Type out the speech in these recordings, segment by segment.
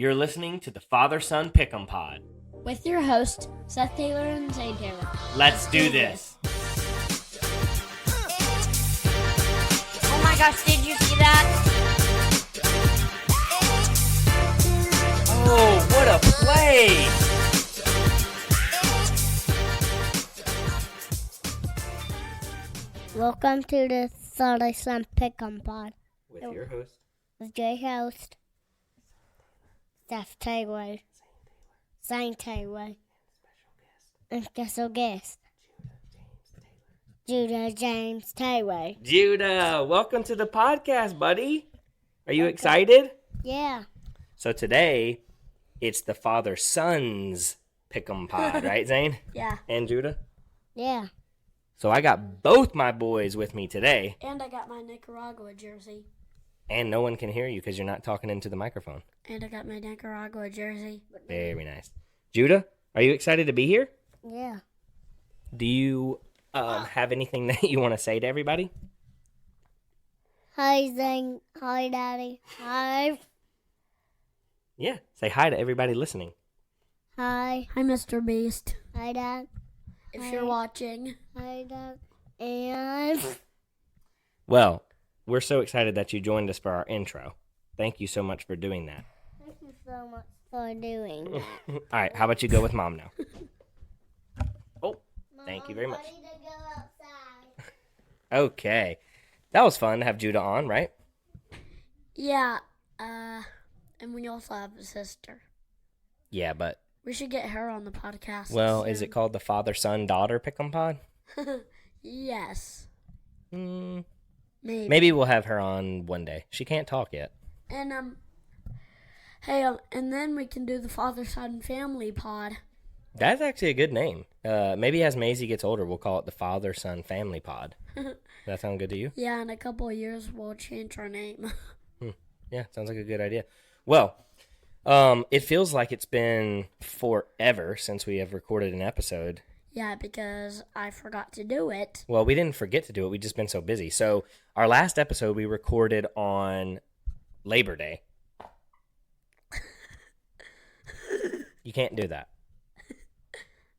You're listening to the Father-Son Pick'em Pod. With your hosts, Seth Taylor and Zayn Taylor. Let's do this. Oh my gosh, did you see that? Oh, what a play! Welcome to the Father-Son Pick'em Pod. With your host, With your host, Seth Taylor, Zayn Taylor, and special guest, Judah James Taylor. Judah, welcome to the podcast, buddy. Are you excited? Yeah. So today, it's the Father-Son's Pick'em Pod, right, Zane? Yeah. And Judah? Yeah. So I got both my boys with me today. And I got my Nicaragua jersey. And no one can hear you because you're not talking into the microphone. And I got my Nicaragua jersey. Very nice. Judah, are you excited to be here? Yeah. Do you have anything that you want to say to everybody? Hi, Zayn. Hi, Daddy. Hi. Yeah, say hi to everybody listening. Hi. Hi, Mr. Beast. Hi, Dad. If Hi. you're watching. Hi, Dad. And Well, we're so excited that you joined us for our intro. Thank you so much for doing that. thank you so much for doing that. All right, how about you go with Mom now? Oh, thank you very much. Ready to go outside. Okay. That was fun to have Judah on, right? Yeah. And we also have a sister. Yeah, but, We should get her on the podcast. well, is soon. it called the Father-Son-Daughter Pick'em Pod? Yes. Mm, Maybe. maybe we'll have her on one day. She can't talk yet. And and then we can do the Father-Son Family Pod. That's actually a good name. Maybe as Maisie gets older, we'll call it the Father-Son Family Pod. Does that sound good to you? Yeah, in a couple of years we'll change our name. Yeah, sounds like a good idea. Well, it feels like it's been forever since we have recorded an episode. Yeah, because I forgot to do it. Well, we didn't forget to do it. We've just been so busy. So our last episode we recorded on Labor Day. You can't do that.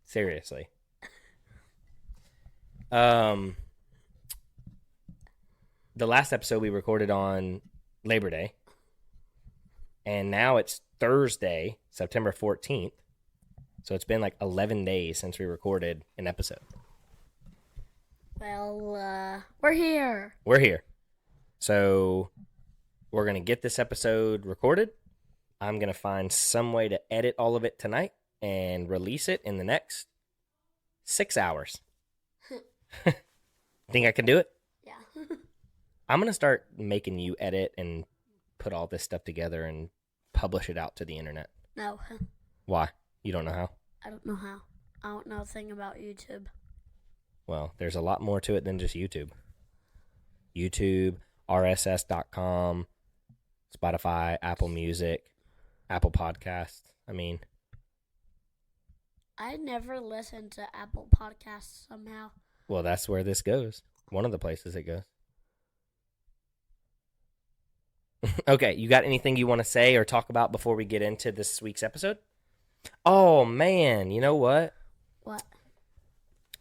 Seriously. The last episode we recorded on Labor Day. And now it's Thursday, September 14th. So it's been like 11 days since we recorded an episode. Well, we're here. We're here. So we're going to get this episode recorded. I'm going to find some way to edit all of it tonight and release it in the next 6 hours. Think I can do it? Yeah. I'm going to start making you edit and put all this stuff together and publish it out to the internet. No, Why? You don't know how? I don't know how. I don't know a thing about YouTube. Well, there's a lot more to it than just YouTube. YouTube, RSS.com, Spotify, Apple Music, Apple Podcasts. I mean, I never listened to Apple Podcasts somehow. well, that's where this goes. One of the places it goes. Okay, you got anything you want to say or talk about before we get into this week's episode? Oh, man, you know what? What?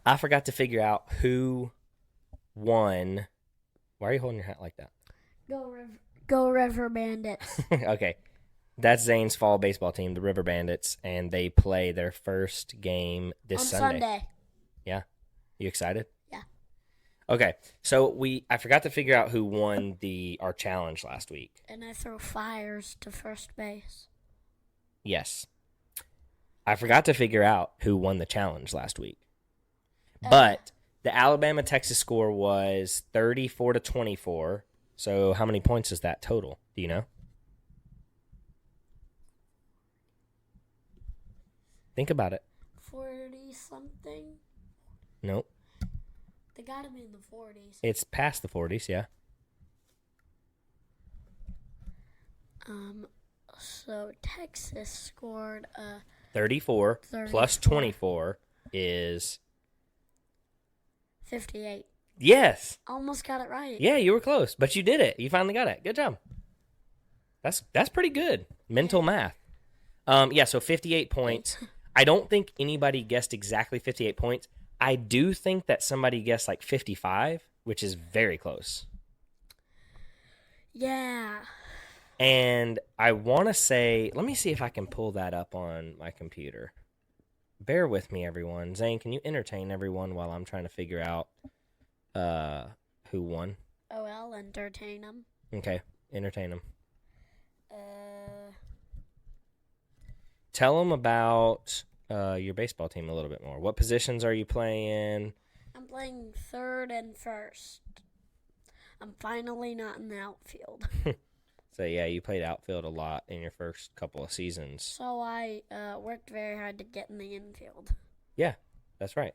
I forgot to figure out who won. Why are you holding your hat like that? Go River Bandits. Okay, that's Zane's fall baseball team, the River Bandits, and they play their first game this On Sunday. Sunday. Yeah, you excited? Yeah. Okay, so I forgot to figure out who won our challenge last week. And I throw fires to first base. Yes, I forgot to figure out who won the challenge last week, but the Alabama-Texas score was 34-24. So how many points is that total? Do you know? Think about it. 40-something? Nope. They got him in the 40s. It's past the 40s, yeah. So Texas scored 34 plus 24 is 58. Yes. Almost got it right. Yeah, you were close, but you did it. You finally got it. Good job. That's pretty good. Mental math. Yeah, so 58 points. I don't think anybody guessed exactly 58 points. I do think that somebody guessed like 55, which is very close. Yeah. And I want to say, let me see if I can pull that up on my computer. Bear with me, everyone. Zane, can you entertain everyone while I'm trying to figure out who won? Oh, I'll entertain them. Okay, entertain them. Uh, Tell them about your baseball team a little bit more. What positions are you playing? I'm playing third and first. I'm finally not in the outfield. So, yeah, you played outfield a lot in your first couple of seasons. So I worked very hard to get in the infield. Yeah, that's right.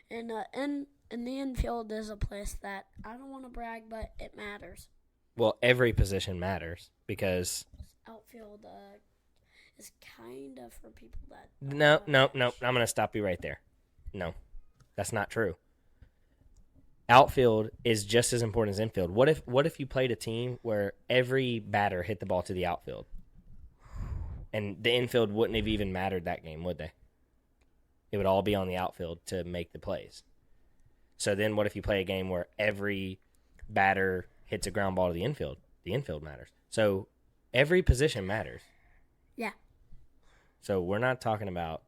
And in the infield is a place that I don't want to brag, but it matters. Well, every position matters because... Outfield is kind of for people that... No. I'm going to stop you right there. No, that's not true. Outfield is just as important as infield. What if you played a team where every batter hit the ball to the outfield? And the infield wouldn't have even mattered that game, would they? It would all be on the outfield to make the plays. So then what if you play a game where every batter hits a ground ball to the infield? The infield matters. So every position matters. Yeah. So we're not talking about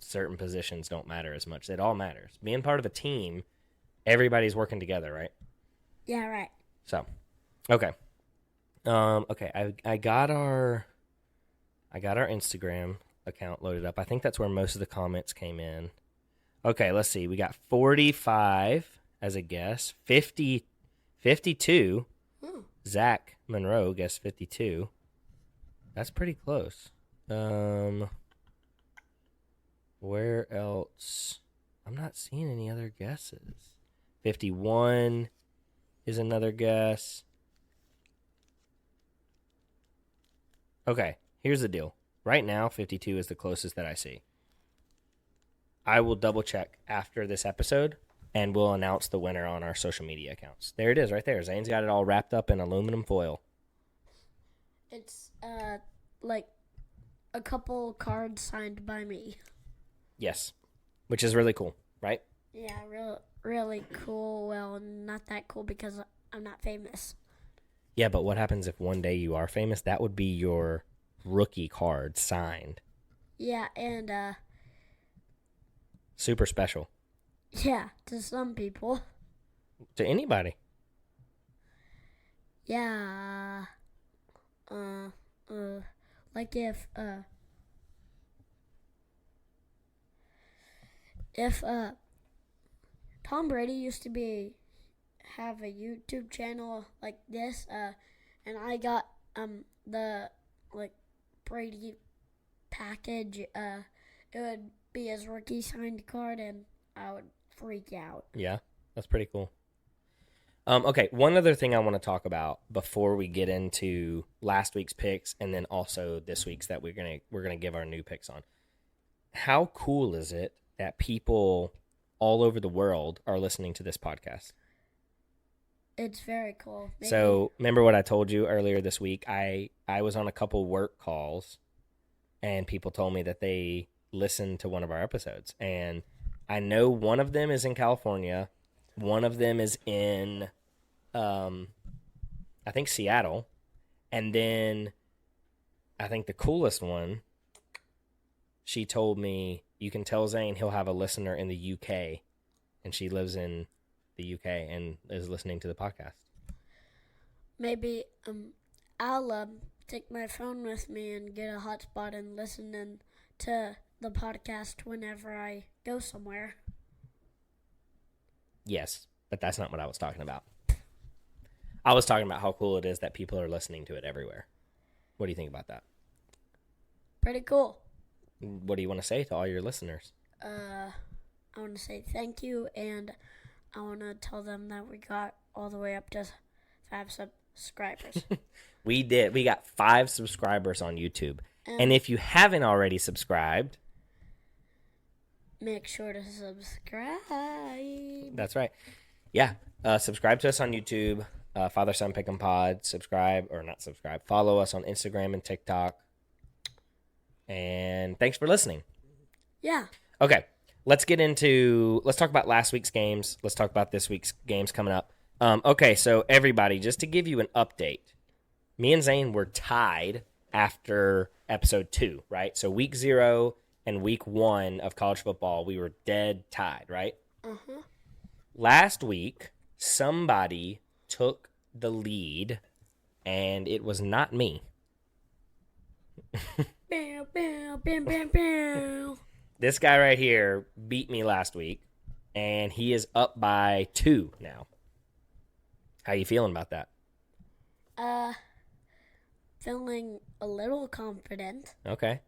certain positions don't matter as much. It all matters. Being part of a team, everybody's working together, right? Yeah, right. So, okay. Okay, I got our Instagram account loaded up. I think that's where most of the comments came in. Okay, let's see. We got 45 as a guess. 52. Zach Monroe guessed 52. That's pretty close. Where else? I'm not seeing any other guesses. 51 is another guess. Okay, here's the deal. Right now, 52 is the closest that I see. I will double check after this episode, and we'll announce the winner on our social media accounts. There it is right there. Zane's got it all wrapped up in aluminum foil. It's like a couple cards signed by me. Yes, which is really cool, right? Yeah, really cool. Well, not that cool because I'm not famous. Yeah, but what happens if one day you are famous? That would be your rookie card signed. Yeah, and super special. Yeah, to some people. To anybody. Yeah. Like if Tom Brady used to have a YouTube channel like this, and I got the Brady package, it would be his rookie signed card, and I would freak out. Yeah, that's pretty cool. Okay, one other thing I want to talk about before we get into last week's picks, and then also this week's that we're gonna give our new picks on. How cool is it that people all over the world are listening to this podcast? It's very cool. Maybe. So remember what I told you earlier this week? I was on a couple work calls, and people told me that they listened to one of our episodes, and I know one of them is in California. One of them is in, I think, Seattle. And then I think the coolest one, she told me, you can tell Zane he'll have a listener in the UK. And she lives in the UK and is listening to the podcast. Maybe I'll take my phone with me and get a hotspot and listen to the podcast whenever I go somewhere. Yes, but that's not what I was talking about. I was talking about how cool it is that people are listening to it everywhere. What do you think about that? Pretty cool. What do you want to say to all your listeners? I want to say thank you, and I want to tell them that we got all the way up to 5 subscribers. We did. We got 5 subscribers on YouTube. And if you haven't already subscribed, make sure to subscribe. That's right. Yeah. Subscribe to us on YouTube. Father Son Pick'em Pod. Follow us on Instagram and TikTok. And thanks for listening. Yeah. Okay, let's talk about last week's games. Let's talk about this week's games coming up. Okay, so everybody, just to give you an update, me and Zane were tied after episode 2, right? So week 0 and week 1 of college football, we were dead tied, right? Uh-huh. Last week, somebody took the lead, and it was not me. Bow, bow, bam, bam, bow. This guy right here beat me last week, and he is up by 2 now. How you feeling about that? Feeling a little confident. Okay.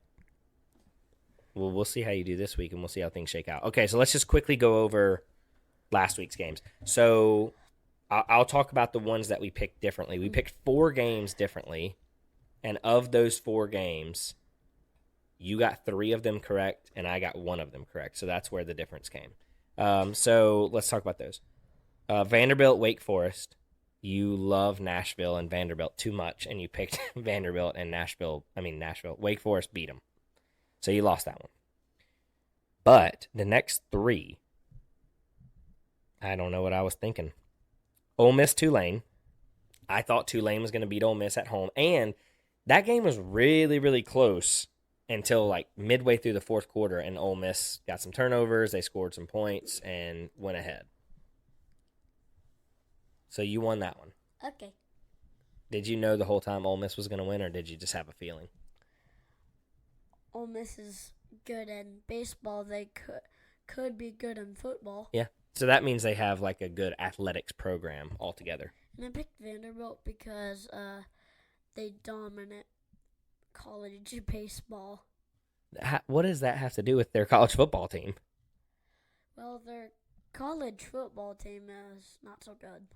Well, we'll see how you do this week, and we'll see how things shake out. Okay, so let's just quickly go over last week's games. So I'll talk about the ones that we picked differently. We picked 4 games differently, and of those 4 games, you got 3 of them correct, and I got 1 of them correct. So that's where the difference came. So let's talk about those. Vanderbilt, Wake Forest. You love Nashville and Vanderbilt too much, and you picked Vanderbilt and Nashville. Wake Forest beat them. So you lost that one. But the next 3, I don't know what I was thinking. Ole Miss, Tulane. I thought Tulane was going to beat Ole Miss at home, and that game was really, really close until like midway through the 4th quarter, and Ole Miss got some turnovers, they scored some points, and went ahead. So you won that one. Okay. Did you know the whole time Ole Miss was going to win, or did you just have a feeling? Ole Miss is good in baseball. They could be good in football. Yeah. So that means they have like a good athletics program altogether. And I picked Vanderbilt because they dominate college baseball. What does that have to do with their college football team? Well, their college football team is not so good.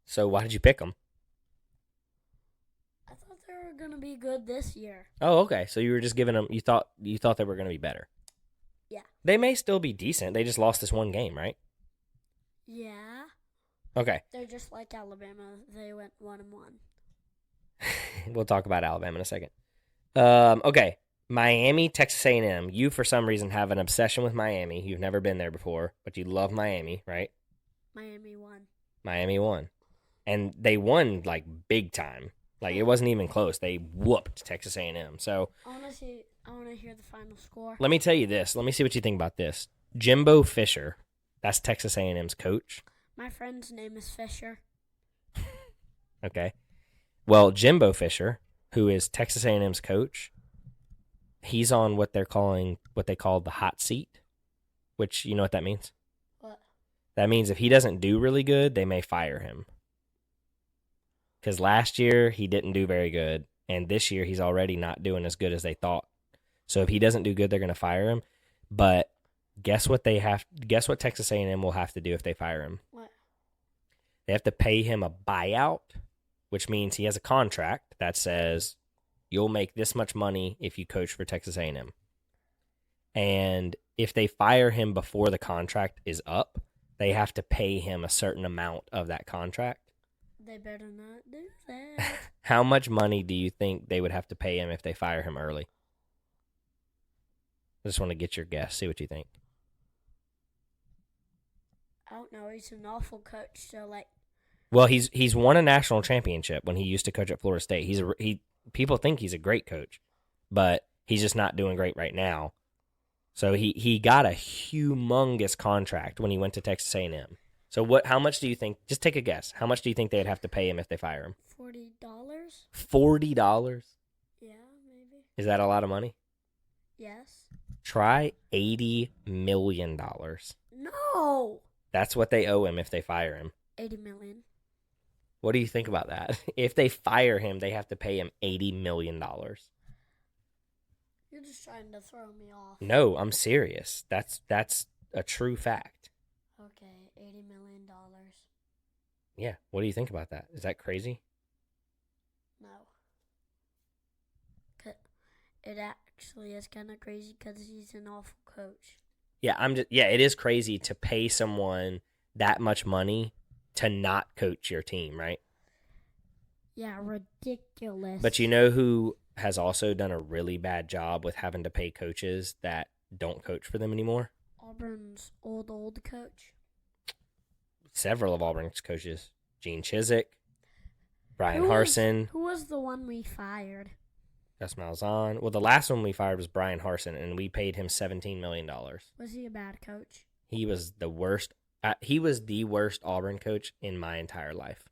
So why did you pick them? I thought they were going to be good this year. Oh, okay. So you were just giving them. You thought they were going to be better. Yeah. They may still be decent. They just lost this one game, right? Yeah. Okay. They're just like Alabama. They went 1-1. We'll talk about Alabama in a second. Okay. Miami, Texas A&M. You, for some reason, have an obsession with Miami. You've never been there before, but you love Miami, right? Miami won. Miami won. And they won, like, big time. Like, it wasn't even close. They whooped Texas A&M. So I want to hear the final score. let me tell you this. Let me see what you think about this. Jimbo Fisher, that's Texas A&M's coach. My friend's name is Fisher. Okay. Well, Jimbo Fisher, who is Texas A&M's coach, he's on what they call the hot seat, which you know what that means? What? That means if he doesn't do really good, they may fire him. Because last year he didn't do very good, and this year he's already not doing as good as they thought. So if he doesn't do good, they're going to fire him. But guess what Texas A&M will have to do if they fire him? What? They have to pay him a buyout, which means he has a contract that says you'll make this much money if you coach for Texas A&M. And if they fire him before the contract is up, they have to pay him a certain amount of that contract. They better not do that. How much money do you think they would have to pay him if they fire him early? I just want to get your guess. See what you think. I don't know. He's an awful coach. So Well, he's won a national championship when he used to coach at Florida State. People think he's a great coach, but he's just not doing great right now. So he got a humongous contract when he went to Texas A&M. So how much do you think? Just take a guess. How much do you think they'd have to pay him if they fire him? $40. $40? Yeah, maybe. Is that a lot of money? Yes. Try $80 million. No. That's what they owe him if they fire him. 80 million. What do you think about that? If they fire him, they have to pay him $80 million. You're just trying to throw me off. No, I'm serious. That's a true fact. Okay, $80 million. Yeah. What do you think about that? Is that crazy? No. It actually is kind of crazy because he's an awful coach. Yeah, it is crazy to pay someone that much money to not coach your team, right? Yeah, ridiculous. But you know who has also done a really bad job with having to pay coaches that don't coach for them anymore. Auburn's old coach. Several of Auburn's coaches. Gene Chizik, Brian Who Harsin, Who was the one we fired? Gus Malzahn. Well, the last one we fired was Brian Harsin, and we paid him $17 million. Was he a bad coach? He was the worst. He was the worst Auburn coach in my entire life.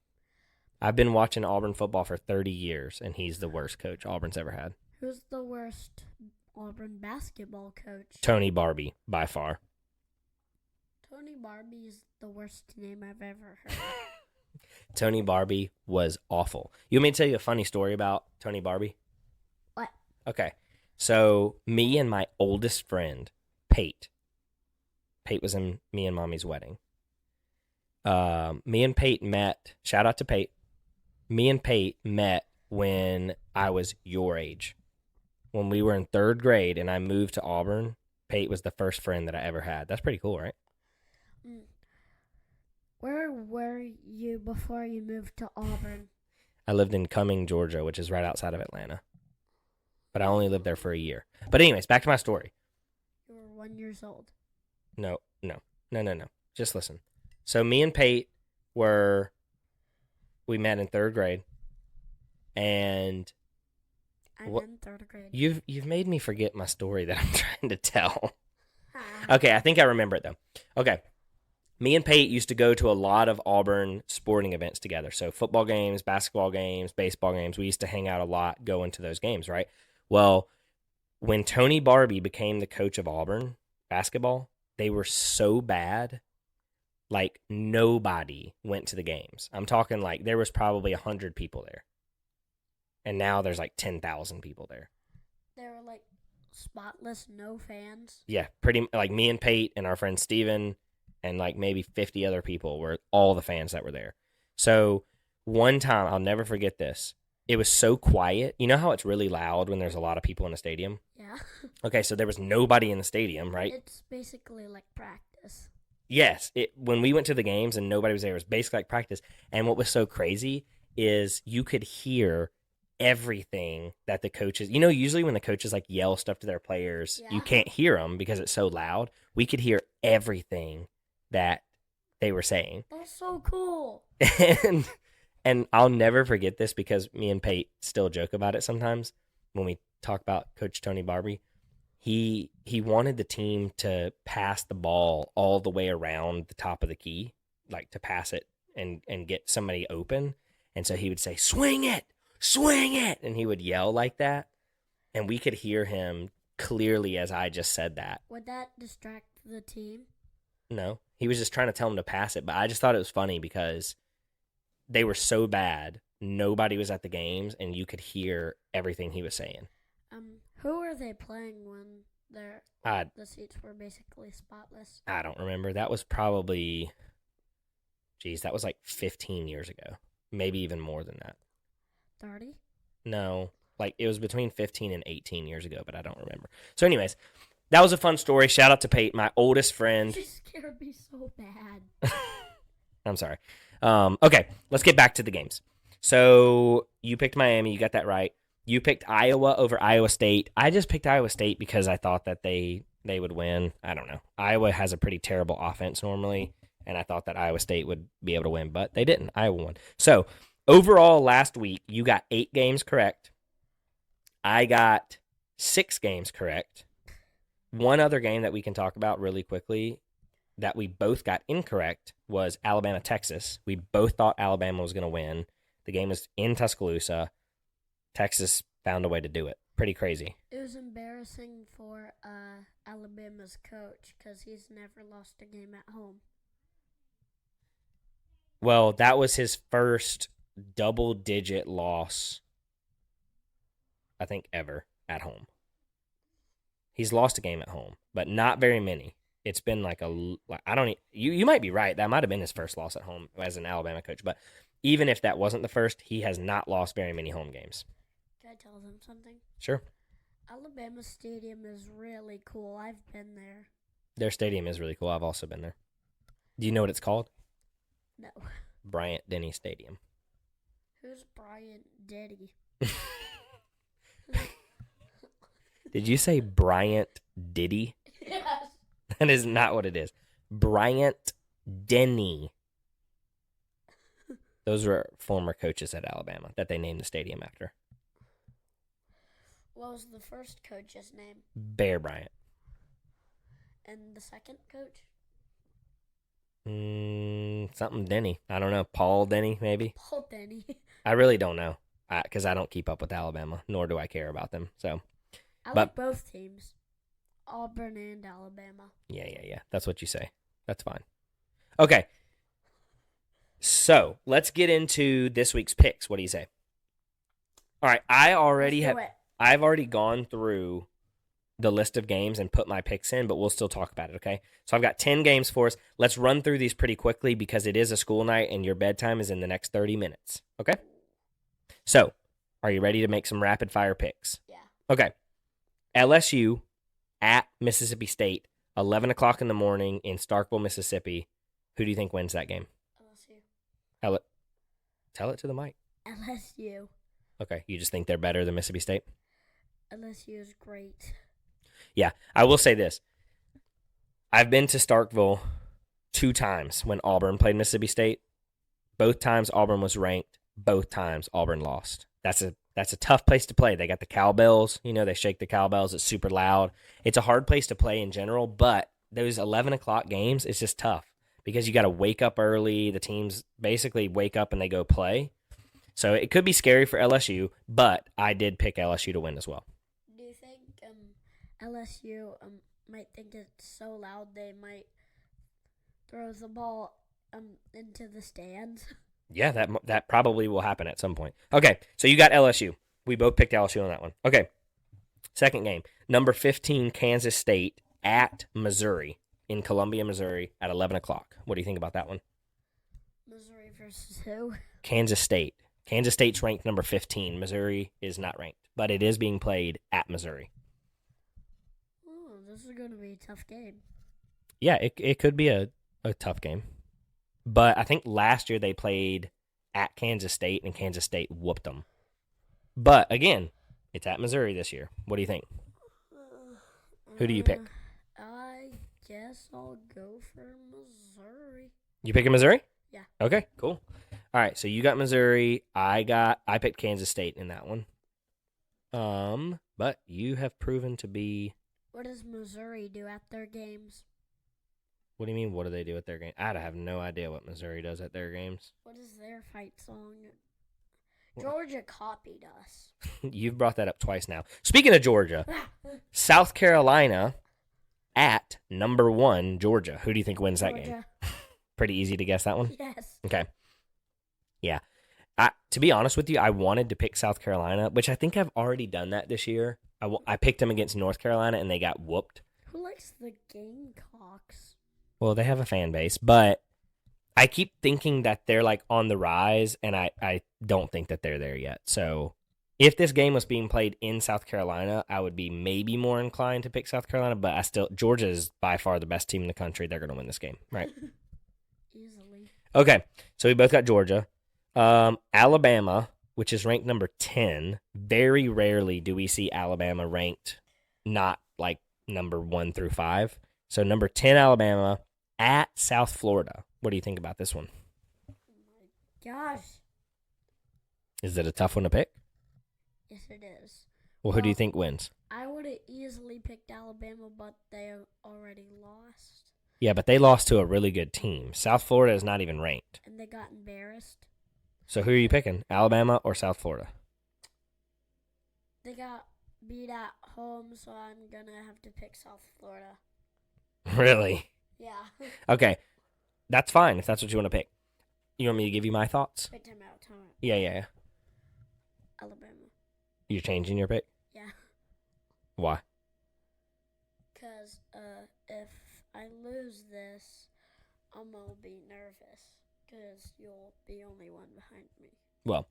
I've been watching Auburn football for 30 years, and he's the worst coach Auburn's ever had. Who's the worst Auburn basketball coach? Tony Barbie, by far. Tony Barbie is the worst name I've ever heard. Tony Barbie was awful. You want me to tell you a funny story about Tony Barbie? What? Okay. So, me and my oldest friend, Pate was in me and Mommy's wedding. Me and Pate met. Shout out to Pate. Me and Pate met when I was your age. When we were in 3rd grade and I moved to Auburn, Pate was the first friend that I ever had. That's pretty cool, right? Where were you before you moved to Auburn? I lived in Cumming, Georgia, which is right outside of Atlanta. But I only lived there for a year. But anyways, back to my story. You were 1 year old. No. Just listen. So me and Pate we met in 3rd grade, and I'm in 3rd grade. You've made me forget my story that I'm trying to tell. Okay, I think I remember it though. Okay, me and Pate used to go to a lot of Auburn sporting events together. So football games, basketball games, baseball games. We used to hang out a lot, going to those games, right? Well, when Tony Barbie became the coach of Auburn basketball, they were so bad. Like, nobody went to the games. I'm talking like there was probably 100 people there. And now there's like 10,000 people there. They were like spotless, no fans. Yeah, pretty like me and Pate and our friend Steven and like maybe 50 other people were all the fans that were there. So one time, I'll never forget this. It was so quiet. You know how it's really loud when there's a lot of people in a stadium? Yeah. Okay, so there was nobody in the stadium, right? It's basically like practice. Yes, when we went to the games and nobody was there, it was basically like practice. And what was so crazy is you could hear everything that the coaches, usually when the coaches like yell stuff to their players, you can't hear them because it's so loud. We could hear everything that they were saying. That's so cool. And I'll never forget this because me and Pate still joke about it sometimes when we talk about Coach Tony Barbie. He wanted the team to pass the ball all the way around the top of the key, like to pass it and get somebody open. And so he would say, swing it, and he would yell like that. And we could hear him clearly as I just said that. Would that distract the team? No, he was just trying to tell him to pass it. But I just thought it was funny because they were so bad. Nobody was at the games, and you could hear everything he was saying. Who were they playing when the seats were basically spotless? I don't remember. That was probably, that was like 15 years ago. Maybe even more than that. 30? No, like it was between 15 and 18 years ago, but I don't remember. So anyways, that was a fun story. Shout out to Pate, my oldest friend. She scared me so bad. I'm sorry. Okay, let's get back to the games. So you picked Miami. You got that right. You picked Iowa over Iowa State. I just picked Iowa State because I thought that they would win. I don't know. Iowa has a pretty terrible offense normally, and I thought that Iowa State would be able to win, but they didn't. Iowa won. So overall, last week, you got 8 games correct. I got 6 games correct. One other game that we can talk about really quickly that we both got incorrect was Alabama-Texas. We both thought Alabama was going to win. The game was in Tuscaloosa. Texas found a way to do it. Pretty crazy. It was embarrassing for Alabama's coach because he's never lost a game at home. Well, that was his first double-digit loss, I think, ever at home. He's lost a game at home, but not very many. It's been like you might be right. That might have been his first loss at home as an Alabama coach. But even if that wasn't the first, he has not lost very many home games. Can I tell them something? Sure. Alabama Stadium is really cool. I've been there. Their stadium is really cool. I've also been there. Do you know what it's called? No. Bryant-Denny Stadium. Who's Bryant Denny? Did you say Bryant Diddy? Yes. That is not what it is. Bryant Denny. Those were former coaches at Alabama that they named the stadium after. What was the first coach's name? Bear Bryant. And the second coach? Something Denny. I don't know. Paul Denny, maybe? Paul Denny. I really don't know because I don't keep up with Alabama, nor do I care about them. So, I like both teams, Auburn and Alabama. Yeah. That's what you say. That's fine. Okay. So, let's get into this week's picks. What do you say? All right. I've already gone through the list of games and put my picks in, but we'll still talk about it, okay? So I've got 10 games for us. Let's run through these pretty quickly because it is a school night and your bedtime is in the next 30 minutes, okay? So, are you ready to make some rapid fire picks? Yeah. Okay. LSU at Mississippi State, 11 o'clock in the morning in Starkville, Mississippi. Who do you think wins that game? LSU. Tell it to the mic. LSU. Okay, you just think they're better than Mississippi State? LSU is great. Yeah, I will say this. I've been to Starkville 2 times when Auburn played Mississippi State. Both times Auburn was ranked. Both times Auburn lost. That's a tough place to play. They got the cowbells. You know, they shake the cowbells. It's super loud. It's a hard place to play in general, but those 11 o'clock games, it's just tough because you got to wake up early. The teams basically wake up and they go play. So it could be scary for LSU, but I did pick LSU to win as well. Do you think LSU might think it's so loud they might throw the ball into the stands? Yeah, that probably will happen at some point. Okay, so you got LSU. We both picked LSU on that one. Okay, second game. Number 15, Kansas State at Missouri in Columbia, Missouri at 11 o'clock. What do you think about that one? Missouri versus who? Kansas State. Kansas State's ranked number 15. Missouri is not ranked, but it is being played at Missouri. Oh, this is going to be a tough game. Yeah, it could be a tough game. But I think last year they played at Kansas State, and Kansas State whooped them. But, again, it's at Missouri this year. What do you think? Who do you pick? I guess I'll go for Missouri. You picking Missouri? Yeah. Okay, cool. All right, so you got Missouri. I picked Kansas State in that one. But you have proven to be. What does Missouri do at their games? What do you mean? What do they do at their game? I have no idea what Missouri does at their games. What is their fight song? Georgia copied us. You've brought that up twice now. Speaking of Georgia, South Carolina at number 1 Georgia. Who do you think wins that game? Pretty easy to guess that one. Yes. Okay. Yeah. To be honest with you, I wanted to pick South Carolina, which I think I've already done that this year. I picked them against North Carolina, and they got whooped. Who likes the Gamecocks? Well, they have a fan base, but I keep thinking that they're like on the rise, and I don't think that they're there yet. So if this game was being played in South Carolina, I would be maybe more inclined to pick South Carolina, but Georgia is by far the best team in the country. They're going to win this game, right? Easily. Okay, so we both got Georgia. Alabama, which is ranked number 10. Very rarely do we see Alabama ranked not like number 1 through 5. So number 10, Alabama at South Florida. What do you think about this one? Oh my gosh. Is it a tough one to pick? Yes, it is. Well, who do you think wins? I would have easily picked Alabama, but they already lost. Yeah, but they lost to a really good team. South Florida is not even ranked. And they got embarrassed. So who are you picking, Alabama or South Florida? They got beat at home, so I'm going to have to pick South Florida. Really? Yeah. Okay, that's fine if that's what you want to pick. You want me to give you my thoughts? Wait, time out. Yeah. Alabama. You're changing your pick? Yeah. Why? Because if I lose this, I'm going to be nervous. Because you'll be only one behind me. Well,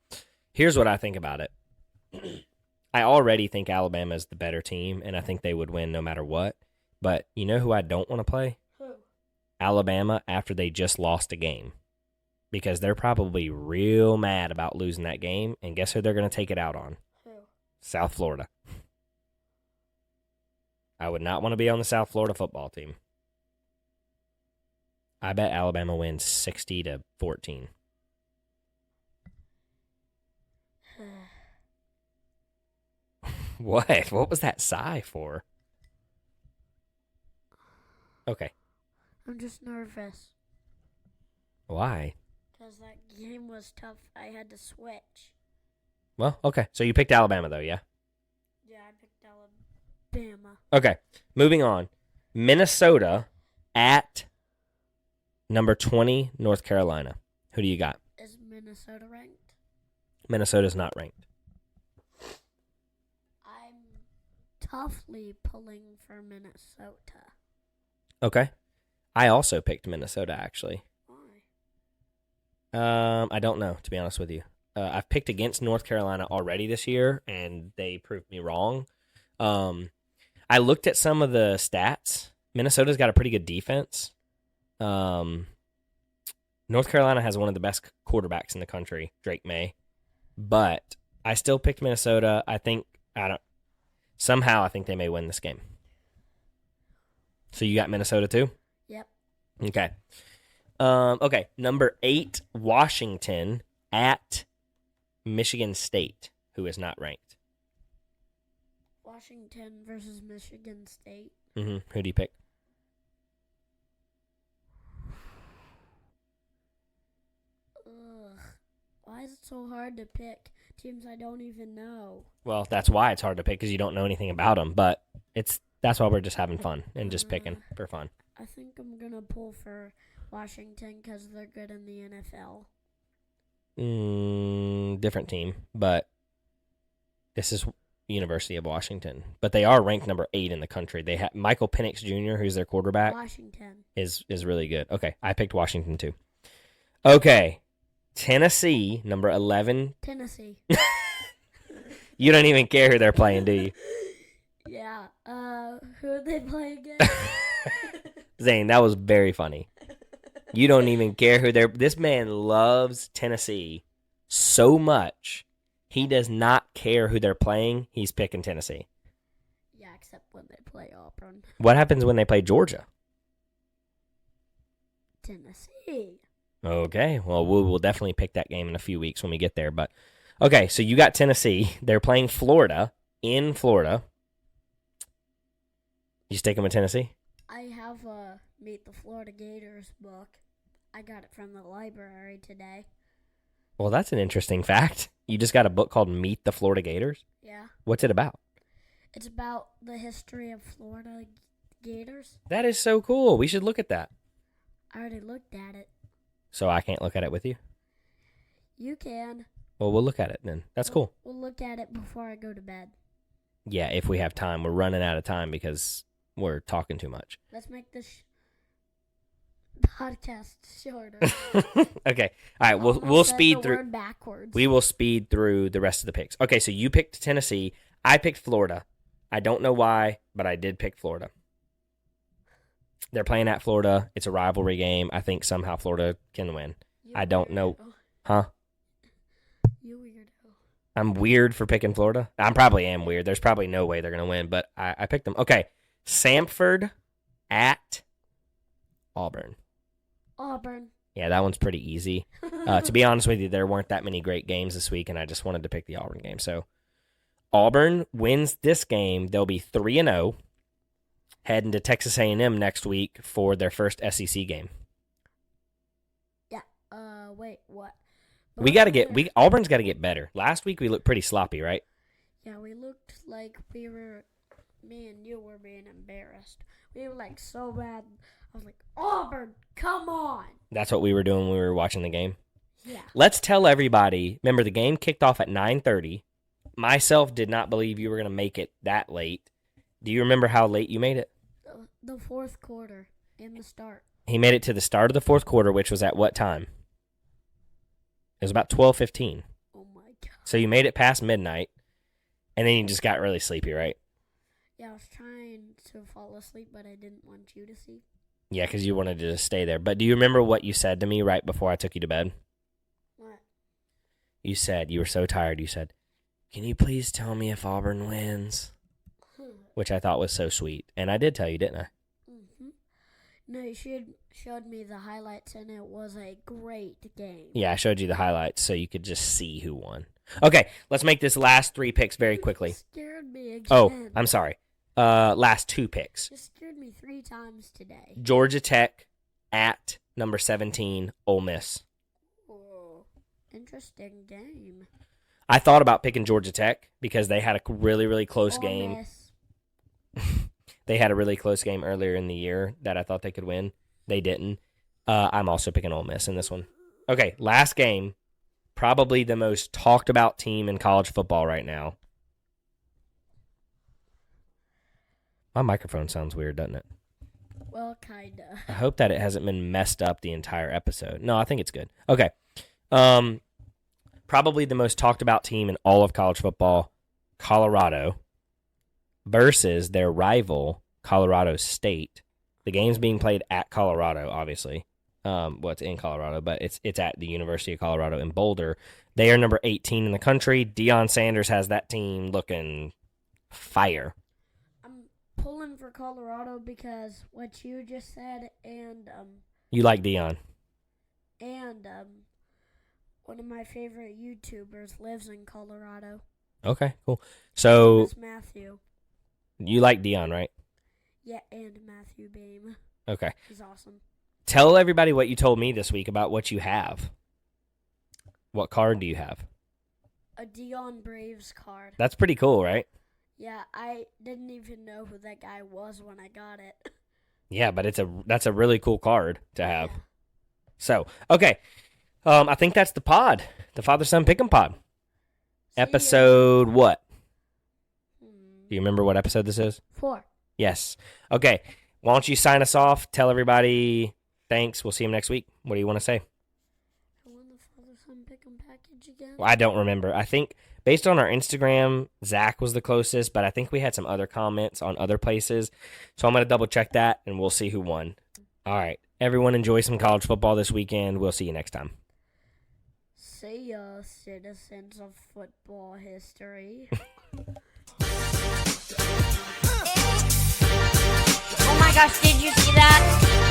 here's what I think about it. I already think Alabama is the better team, and I think they would win no matter what. But you know who I don't want to play? Who? Alabama after they just lost a game. Because they're probably real mad about losing that game, and guess who they're going to take it out on? Who? South Florida. I would not want to be on the South Florida football team. I bet Alabama wins 60-14. What? What was that sigh for? Okay. I'm just nervous. Why? Because that game was tough. I had to switch. Well, okay. So you picked Alabama, though, yeah? Yeah, I picked Alabama. Okay. Moving on. Minnesota at number 20, North Carolina. Who do you got? Is Minnesota ranked? Minnesota's not ranked. I'm toughly pulling for Minnesota. Okay. I also picked Minnesota, actually. Why? I don't know, to be honest with you. I've picked against North Carolina already this year, and they proved me wrong. I looked at some of the stats. Minnesota's got a pretty good defense. North Carolina has one of the best quarterbacks in the country, Drake May. But I still picked Minnesota. I think they may win this game. So you got Minnesota too? Yep. Okay. Okay, number 8, Washington at Michigan State, who is not ranked. Washington versus Michigan State. Who do you pick? Ugh. Why is it so hard to pick teams I don't even know? Well, that's why it's hard to pick, because you don't know anything about them. But that's why we're just having fun and just picking for fun. I think I'm going to pull for Washington because they're good in the NFL. Different team, but this is University of Washington. But they are ranked number 8 in the country. They have Michael Penix Jr., who's their quarterback. Washington is really good. Okay, I picked Washington too. Okay, Tennessee, number 11. Tennessee. You don't even care who they're playing, do you? Yeah. Who they play again? Zane, that was very funny. You don't even care who they're... This man loves Tennessee so much, he does not care who they're playing. He's picking Tennessee. Yeah, except when they play Auburn. What happens when they play Georgia? Tennessee. Okay, well, we'll definitely pick that game in a few weeks when we get there. But okay, so you got Tennessee. They're playing Florida in Florida. You sticking with Tennessee? I have a Meet the Florida Gators book. I got it from the library today. Well, that's an interesting fact. You just got a book called Meet the Florida Gators? Yeah. What's it about? It's about the history of Florida Gators. That is so cool. We should look at that. I already looked at it. So I can't look at it with you? You can. Well, we'll look at it then. That's cool. We'll look at it before I go to bed. Yeah, if we have time. We're running out of time because we're talking too much. Let's make this podcast shorter. Okay. All right, we'll speed through. Backwards. We will speed through the rest of the picks. Okay, so you picked Tennessee. I picked Florida. I don't know why, but I did pick Florida. They're playing at Florida. It's a rivalry game. I think somehow Florida can win. I don't know. Huh? You weirdo. I'm weird for picking Florida. I probably am weird. There's probably no way they're going to win, but I picked them. Okay. Samford at Auburn. Auburn. Yeah, that one's pretty easy. To be honest with you, there weren't that many great games this week, and I just wanted to pick the Auburn game. So Auburn wins this game. They'll be 3-0, heading to Texas A&M next week for their first SEC game. Yeah. Wait, what? Auburn's got to get better. Last week we looked pretty sloppy, right? Yeah, we looked like me and you were being embarrassed. We were like so bad. I was like, Auburn, come on. That's what we were doing when we were watching the game. Yeah. Let's tell everybody, remember the game kicked off at 9:30. Myself did not believe you were going to make it that late. Do you remember how late you made it? The fourth quarter in the start. He made it to the start of the fourth quarter, which was at what time? It was about 12:15. Oh, my God. So you made it past midnight, and then you just got really sleepy, right? Yeah, I was trying to fall asleep, but I didn't want you to see. Yeah, because you wanted to just stay there. But do you remember what you said to me right before I took you to bed? What? You said, you were so tired, you said, can you please tell me if Auburn wins? Which I thought was so sweet. And I did tell you, didn't I? Mm-hmm. No, you showed me the highlights, and it was a great game. Yeah, I showed you the highlights so you could just see who won. Okay, let's make this last 3 picks very quickly. You scared me again. Oh, I'm sorry. Last 2 picks. You scared me 3 times today. Georgia Tech at number 17, Ole Miss. Oh, interesting game. I thought about picking Georgia Tech because they had a really, really close game. Miss. They had a really close game earlier in the year that I thought they could win. They didn't. I'm also picking Ole Miss in this one. Okay, last game. Probably the most talked about team in college football right now. My microphone sounds weird, doesn't it? Well, kinda. I hope that it hasn't been messed up the entire episode. No, I think it's good. Okay. Probably the most talked about team in all of college football, Colorado, versus their rival, Colorado State. The game's being played at Colorado, obviously. It's in Colorado, but it's at the University of Colorado in Boulder. They are number 18 in the country. Deion Sanders has that team looking fire. I'm pulling for Colorado because what you just said, and You like Deion? And one of my favorite YouTubers lives in Colorado. Okay, cool. So It's Matthew. you like Deion, right? Yeah, and Matthew Beam. Okay. He's awesome. Tell everybody what you told me this week about what you have. What card do you have? A Deion Braves card. That's pretty cool, right? Yeah, I didn't even know who that guy was when I got it. Yeah, but that's a really cool card to have. Yeah. So, okay. I think that's the pod. The Father-Son Pick'em Pod. See ya. Episode what? Do you remember what episode this is? 4. Yes. Okay. Why don't you sign us off? Tell everybody thanks. We'll see them next week. What do you want to say? I won the Father-Son Pick'em package again. Well, I don't remember. I think based on our Instagram, Zach was the closest, but I think we had some other comments on other places. So I'm going to double check that, and we'll see who won. All right. Everyone enjoy some college football this weekend. We'll see you next time. See ya, citizens of football history. Oh my gosh, did you see that?